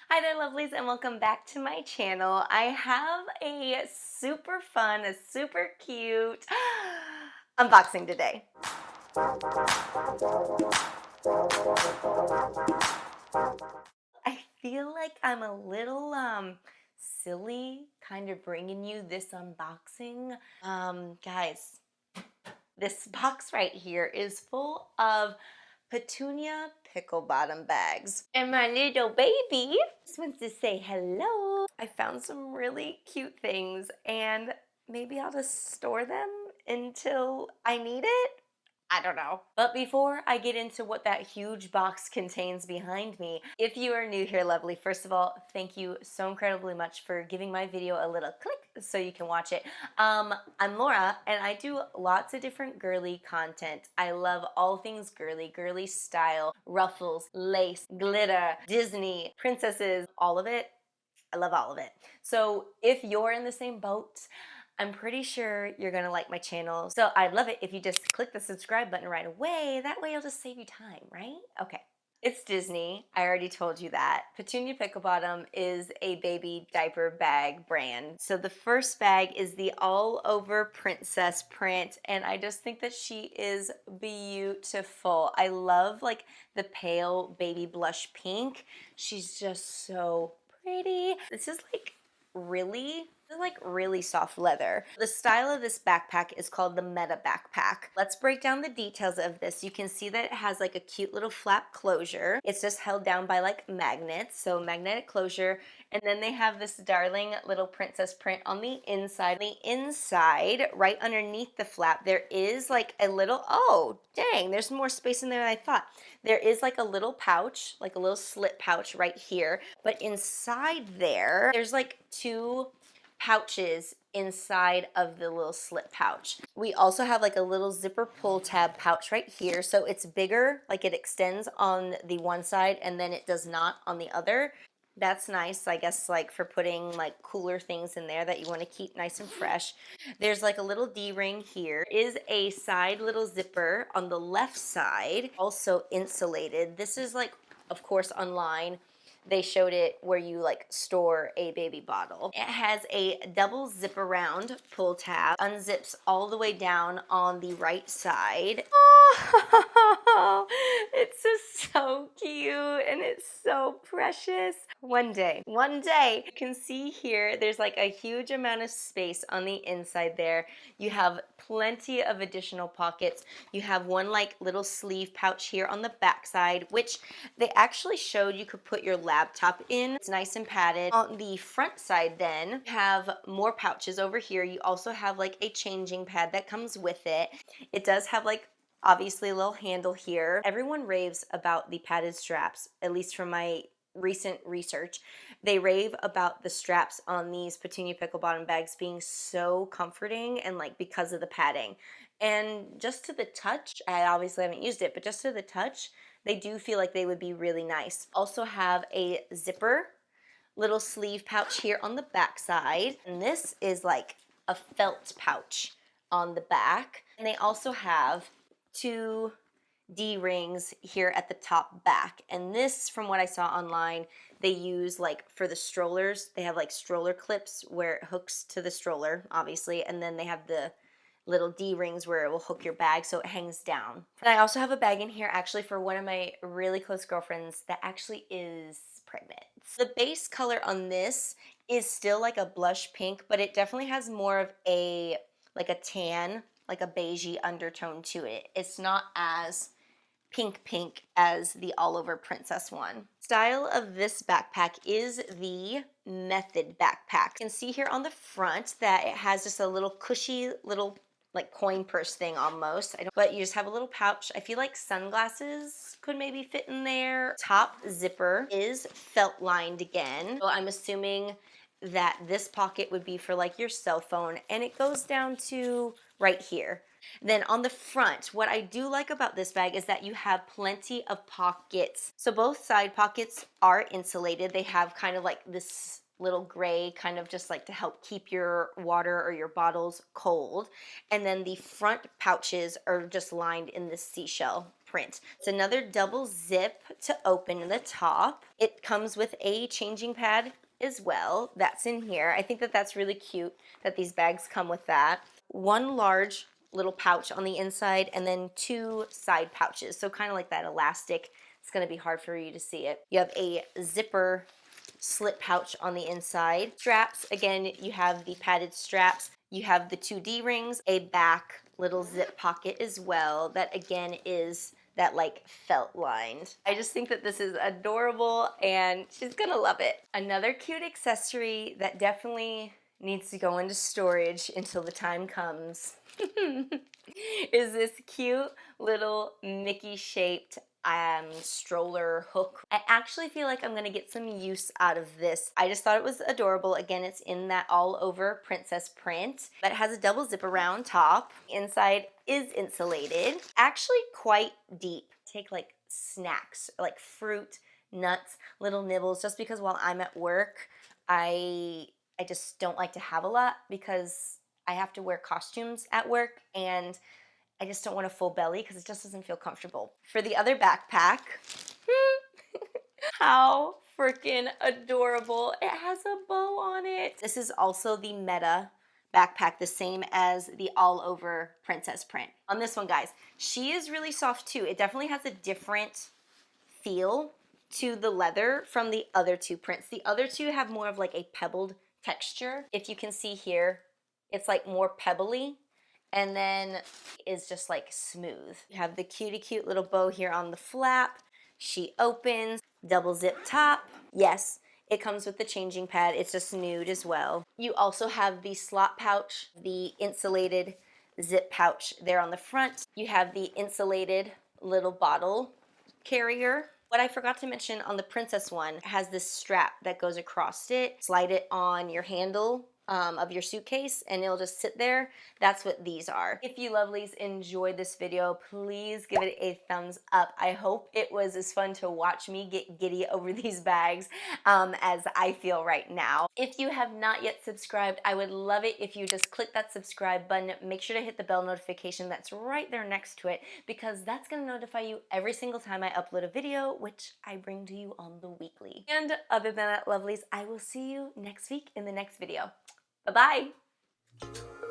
Hi there, lovelies, and welcome back to my channel. I have a super fun, a super cute unboxing today. I feel like I'm a little silly kind of bringing you this unboxing. Guys, this box right here is full of Petunia Pickle Bottom bags. And my little baby just wants to say hello. I found some really cute things and maybe I'll just store them until I need it. I don't know. But before I get into what that huge box contains behind me, if you are new here, lovely, first of all, thank you so incredibly much for giving my video a little click so you can watch it. I'm Laura, and I do lots of different girly content. I love all things girly, girly style, ruffles, lace, glitter, Disney, princesses, all of it. I love all of it. So if you're in the same boat, I'm pretty sure you're gonna like my channel. So I'd love it if you just click the subscribe button right away. That way it'll just save you time, right? Okay. It's Disney. I already told you that. Petunia Pickle Bottom is a baby diaper bag brand. So the first bag is the all over princess print, and I just think that she is beautiful. I love like the pale baby blush pink. She's just so pretty. This is really soft leather. The style of this backpack is called the Meta backpack. Let's break down the details of this. You can see that it has like a cute little flap closure. It's just held down by like magnets, so magnetic closure. And then they have this darling little princess print on the inside. On the inside, right underneath the flap, there is like a little, oh dang, there's more space in there than I thought. There is like a little pouch, like a little slit pouch right here. But inside there's like two pouches inside of the little slip pouch. We also have like a little zipper pull tab pouch right here. So it's bigger, like it extends on the one side and then it does not on the other. That's nice, I guess, like for putting like cooler things in there that you want to keep nice and fresh. There's like a little D-ring here. Is a side little zipper on the left side, also insulated. This is like, of course, online. They showed it where you like store a baby bottle. It has a double zip around pull tab, unzips all the way down on the right side. Oh, it's just so cute and it's so precious. One day, you can see here, there's like a huge amount of space on the inside there. You have plenty of additional pockets. You have one like little sleeve pouch here on the back side, which they actually showed you could put your laptop in. It's nice and padded. On the front side then, you have more pouches over here. You also have like a changing pad that comes with it. It does have like obviously a little handle here. Everyone raves about the padded straps, at least from my recent research. They rave about the straps on these Petunia Pickle Bottom bags being so comforting and like because of the padding. And just to the touch, I obviously haven't used it, but just to the touch, they do feel like they would be really nice. Also have a zipper, little sleeve pouch here on the back side. And this is like a felt pouch on the back. And they also have two D-rings here at the top back. And this, from what I saw online, they use like for the strollers, they have like stroller clips where it hooks to the stroller, obviously, and then they have the little D-rings where it will hook your bag so it hangs down. And I also have a bag in here actually for one of my really close girlfriends that actually is pregnant. So the base color on this is still like a blush pink, but it definitely has more of a like a tan, like a beigey undertone to it. It's not as pink as the all over princess one. Style of this backpack is the Method backpack. You can see here on the front that it has just a little cushy little like coin purse thing almost. But you just have a little pouch. I feel like sunglasses could maybe fit in there. Top zipper is felt lined again. So I'm assuming that this pocket would be for like your cell phone, and it goes down to right here. Then on the front, what I do like about this bag is that you have plenty of pockets. So both side pockets are insulated. They have kind of like this little gray kind of just like to help keep your water or your bottles cold. And then the front pouches are just lined in this seashell print. It's another double zip to open in the top. It comes with a changing pad as well. That's in here. I think that that's really cute that these bags come with that. One large little pouch on the inside and then two side pouches. So kind of like that elastic. It's going to be hard for you to see it. You have a zipper slip pouch on the inside. Straps, again, you have the padded straps. You have the two D-rings, a back little zip pocket as well. That again is that like felt lined. I just think that this is adorable and she's gonna love it. Another cute accessory that definitely needs to go into storage until the time comes is this cute little Mickey shaped stroller hook. I actually feel like I'm gonna get some use out of this. I just thought it was adorable. Again, it's in that all over princess print, but it has a double zip around top. Inside is insulated, actually quite deep. Take like snacks, like fruit, nuts, little nibbles, just because while I'm at work, I just don't like to have a lot because I have to wear costumes at work and I just don't want a full belly because it just doesn't feel comfortable. For the other backpack, how freaking adorable. It has a bow on it. This is also the Meta backpack, the same as the all over princess print. On this one, guys, she is really soft too. It definitely has a different feel to the leather from the other two prints. The other two have more of like a pebbled texture. If you can see here, it's like more pebbly and then is just like smooth. You have the cutie cute little bow here on the flap. She opens, double zip top. Yes, it comes with the changing pad. It's just nude as well. You also have the slot pouch, the insulated zip pouch there on the front. You have the insulated little bottle carrier. What I forgot to mention on the princess one has this strap that goes across it. Slide it on your handle of your suitcase and it'll just sit there. That's what these are. If you lovelies enjoyed this video, please give it a thumbs up. I hope it was as fun to watch me get giddy over these bags as I feel right now. If you have not yet subscribed, I would love it if you just click that subscribe button. Make sure to hit the bell notification that's right there next to it because that's going to notify you every single time I upload a video, which I bring to you on the weekly. And other than that, lovelies, I will see you next week in the next video. Bye-bye.